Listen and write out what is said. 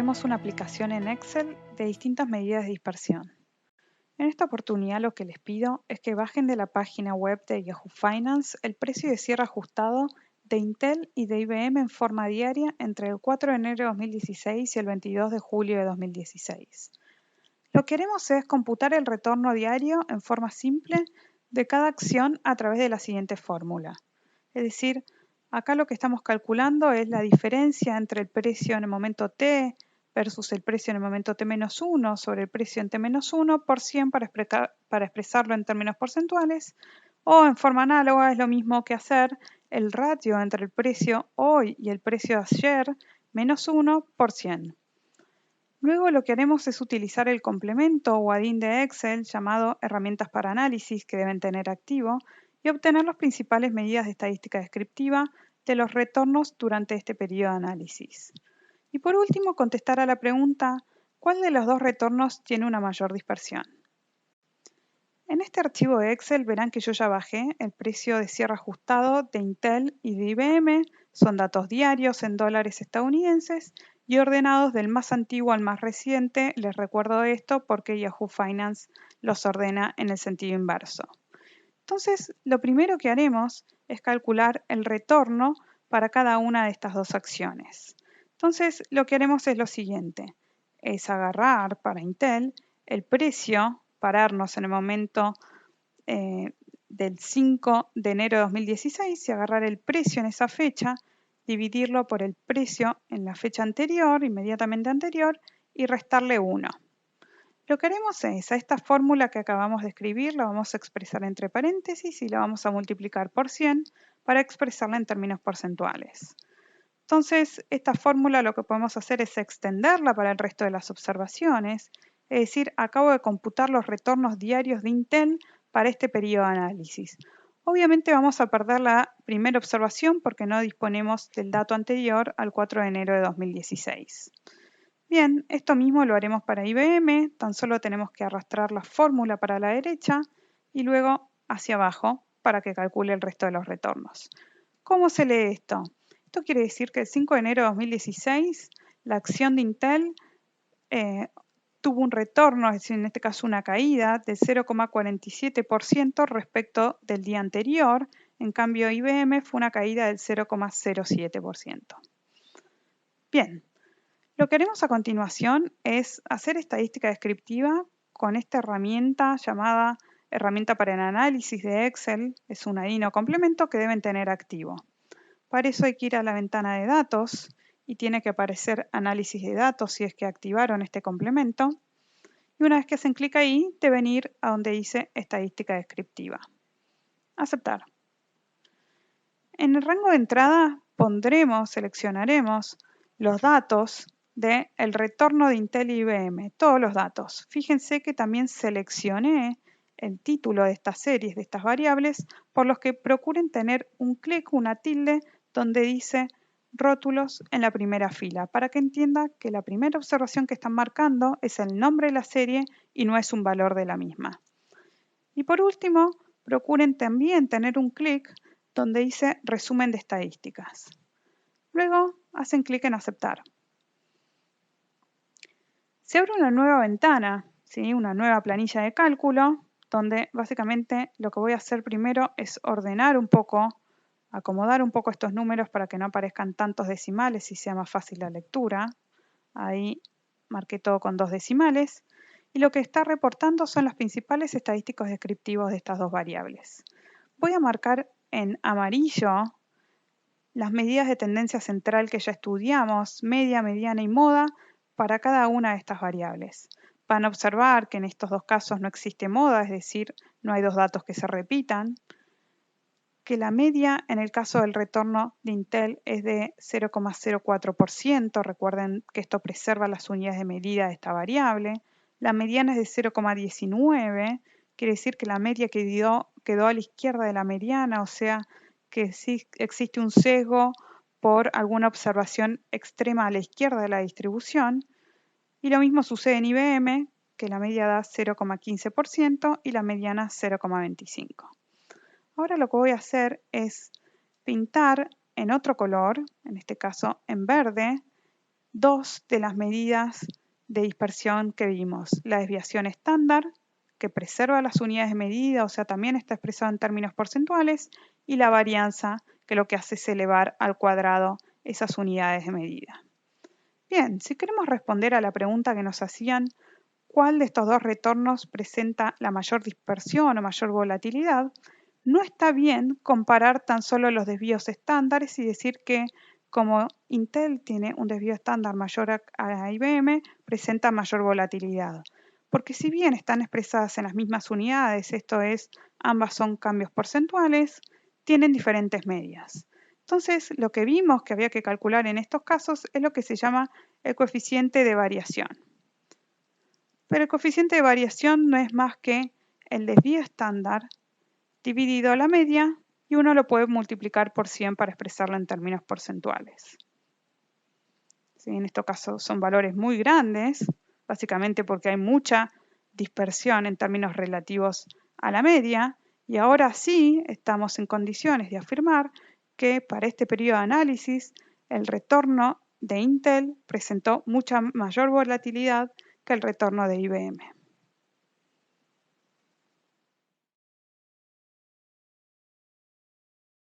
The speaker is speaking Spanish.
creamos una aplicación en Excel de distintas medidas de dispersión. En esta oportunidad lo que les pido es que bajen de la página web de Yahoo Finance el precio de cierre ajustado de Intel y de IBM en forma diaria entre el 4 de enero de 2016 y el 22 de julio de 2016. Lo que haremos es computar el retorno diario en forma simple de cada acción a través de la siguiente fórmula. Es decir, acá lo que estamos calculando es la diferencia entre el precio en el momento t versus el precio en el momento t-1 sobre el precio en t-1 por 100 para expresarlo en términos porcentuales, o en forma análoga es lo mismo que hacer el ratio entre el precio hoy y el precio ayer menos 1 por 100. Luego lo que haremos es utilizar el complemento o add-in de Excel llamado herramientas para análisis que deben tener activo y obtener las principales medidas de estadística descriptiva de los retornos durante este periodo de análisis. Y por último, contestar a la pregunta, ¿cuál de los dos retornos tiene una mayor dispersión? En este archivo de Excel verán que yo ya bajé el precio de cierre ajustado de Intel y de IBM, son datos diarios en dólares estadounidenses y ordenados del más antiguo al más reciente. Les recuerdo esto porque Yahoo Finance los ordena en el sentido inverso. Entonces, lo primero que haremos es calcular el retorno para cada una de estas dos acciones. Entonces, lo que haremos es lo siguiente, es agarrar para Intel el precio, pararnos en el momento del 5 de enero de 2016 y agarrar el precio en esa fecha, dividirlo por el precio en la fecha anterior, inmediatamente anterior, y restarle 1. Lo que haremos es, a esta fórmula que acabamos de escribir, la vamos a expresar entre paréntesis y la vamos a multiplicar por 100 para expresarla en términos porcentuales. Entonces, esta fórmula lo que podemos hacer es extenderla para el resto de las observaciones, es decir, acabo de computar los retornos diarios de Intel para este periodo de análisis. Obviamente vamos a perder la primera observación porque no disponemos del dato anterior al 4 de enero de 2016. Bien, esto mismo lo haremos para IBM, tan solo tenemos que arrastrar la fórmula para la derecha y luego hacia abajo para que calcule el resto de los retornos. ¿Cómo se lee esto? Esto quiere decir que el 5 de enero de 2016 la acción de Intel tuvo un retorno, es decir, en este caso una caída de 0,47% respecto del día anterior. En cambio, IBM fue una caída del 0,07%. Bien, lo que haremos a continuación es hacer estadística descriptiva con esta herramienta llamada herramienta para el análisis de Excel. Es un add-in o complemento que deben tener activo. Para eso hay que ir a la ventana de datos y tiene que aparecer análisis de datos si es que activaron este complemento. Y una vez que hacen clic ahí, deben ir a donde dice estadística descriptiva. Aceptar. En el rango de entrada seleccionaremos los datos del retorno de Intel y IBM, todos los datos. Fíjense que también seleccioné el título de estas series, de estas variables, por los que procuren tener un clic, una tilde, donde dice rótulos en la primera fila, para que entienda que la primera observación que están marcando es el nombre de la serie y no es un valor de la misma. Y por último, procuren también tener un clic donde dice resumen de estadísticas. Luego hacen clic en aceptar. Se abre una nueva ventana, ¿sí? Una nueva planilla de cálculo, donde básicamente lo que voy a hacer primero es ordenar un poco, acomodar un poco estos números para que no aparezcan tantos decimales y sea más fácil la lectura. Ahí marqué todo con 2 decimales. Y lo que está reportando son los principales estadísticos descriptivos de estas dos variables. Voy a marcar en amarillo las medidas de tendencia central que ya estudiamos, media, mediana y moda, para cada una de estas variables. Van a observar que en estos dos casos no existe moda, es decir, no hay dos datos que se repitan, que la media en el caso del retorno de Intel es de 0,04%, recuerden que esto preserva las unidades de medida de esta variable, la mediana es de 0,19, quiere decir que la media quedó a la izquierda de la mediana, o sea que sí existe un sesgo por alguna observación extrema a la izquierda de la distribución, y lo mismo sucede en IBM, que la media da 0,15% y la mediana 0,25%. Ahora lo que voy a hacer es pintar en otro color, en este caso en verde, dos de las medidas de dispersión que vimos. La desviación estándar, que preserva las unidades de medida, o sea, también está expresado en términos porcentuales, y la varianza, que lo que hace es elevar al cuadrado esas unidades de medida. Bien, si queremos responder a la pregunta que nos hacían, ¿cuál de estos dos retornos presenta la mayor dispersión o mayor volatilidad? No está bien comparar tan solo los desvíos estándares y decir que como Intel tiene un desvío estándar mayor a IBM, presenta mayor volatilidad. Porque si bien están expresadas en las mismas unidades, esto es, ambas son cambios porcentuales, tienen diferentes medias. Entonces, lo que vimos que había que calcular en estos casos es lo que se llama el coeficiente de variación. Pero el coeficiente de variación no es más que el desvío estándar dividido a la media, y uno lo puede multiplicar por 100 para expresarlo en términos porcentuales. ¿Sí? En este caso son valores muy grandes, básicamente porque hay mucha dispersión en términos relativos a la media, y ahora sí estamos en condiciones de afirmar que para este periodo de análisis el retorno de Intel presentó mucha mayor volatilidad que el retorno de IBM.